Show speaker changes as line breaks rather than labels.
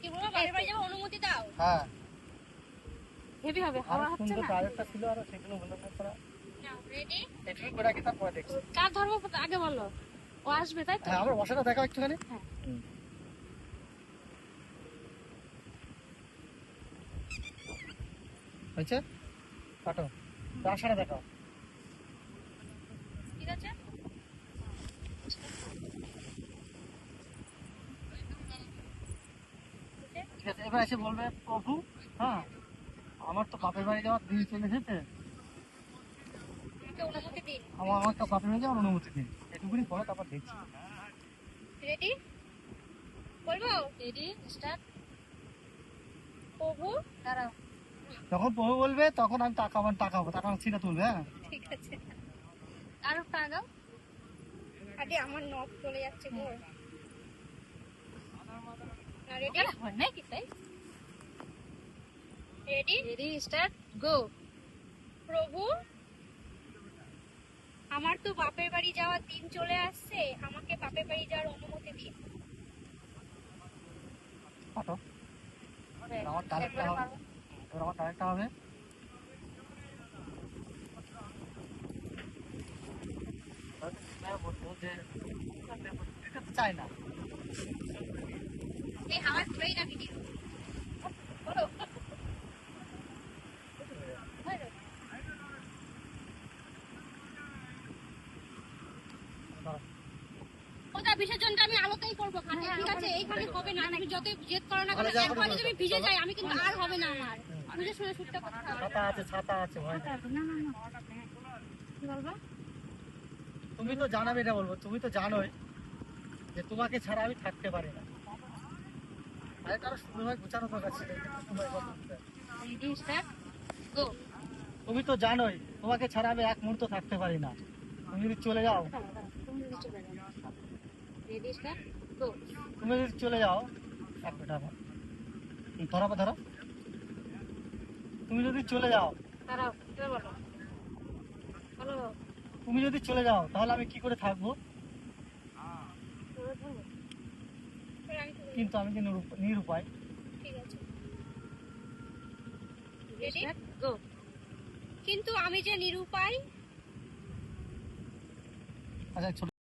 কি বলবো, বাড়ি বাড়ি যাবো, অনুমতি দাও।
হ্যাঁ
হেভি হবে,
আর
হাওয়া হচ্ছে
সুন্দর
না।
টায়ারটা ছিল আর সেগুলো হলো না করা।
নাও, রেডি?
এটুকু করে রাখি, তারপরে দেখছি।
কার ধরবো আগে বলো। ও আসবে তাই তো?
হ্যাঁ আমার বসাটা দেখাও একটুখানি।
হ্যাঁ।
হয়েছে, কাটো, আশাটা দেখাও।
ঠিক আছে।
ঠিক আছে, এবার এসে বলবে প্রভু, হ্যাঁ আমার তো বাপের বাড়ি যাওয়ার দিন চলে এসেছে,
আমাকে অনুমতি দিন।
আমার তো বাপের বাড়ি যাওয়ার অনুমতি দিন। এটুকুনি পরে তারপর দেখছি।
রেডি? বলবো? Ready, start. প্রভু, দাঁড়াও।
যখন প্রভু বলবে তখন আমি তাকাবো, তাকানোর সিনা তুলবে। হ্যাঁ
ঠিক আছে। আর একটা আগাও। আগে আমার নখ চলে যাচ্ছে গো। রেডি? হয় নাকি তাই? রেডি? রেডি, স্টার্ট, গো। প্রভু, আমার তো বাপের বাড়ি যাওয়ার দিন চলে আসছে, আমাকে বাপের বাড়ি যাওয়ার অনুমতি দিন।
কাটো, আমার ডাইরেক্টটা হবে, এবার আমার ডাইরেক্টটা হবে। বলছে এটা তো চাই না।
এই হাওয়া ধরেই না ভিডিও। বলো। ওটা বিসর্জনটা আমি আলোতেই করবো, খাটে, ঠিক আছে? এইখানে হবে না, তুমি যতই জেদ করো না কেন, একবার যদি আমি ভিজে যাই, আমি কিন্তু আর হবে না আমার। বুঝে শুনে শুটটা করতে হবে।
ছাতা আছে ভয় নেই।
না না না, কি বলবো?
তুমি তো জানাবে, এটা বলবো, তুমি তো জানোই যে তোমাকে ছাড়া আমি থাকতে পারি না। আরে তারা সুন্দরভাবে গোছানো দরকার ছিল, কিন্তু সময় কত দিতে হবে।
রেডি, স্টার্ট, গো।
তুমি তো জানোই তোমাকে ছাড়া আমি এক মুহূর্ত থাকতে পারি না। তুমি যদি চলে যাও,
রেডি, স্টার্ট, গো।
তুমি যদি চলে যাও, এক মিনিট আবার ধরো ধরো, তুমি যদি চলে যাও,
দাঁড়াও, এবার বলো। বলো।
তুমি যদি চলে যাও তাহলে আমি কি করে থাকবো? কিন্তু আমি কি নিরুপায়।
ঠিক আছে, রেডি, গো। কিন্তু আমি যে নিরুপায়।
আচ্ছা ছোট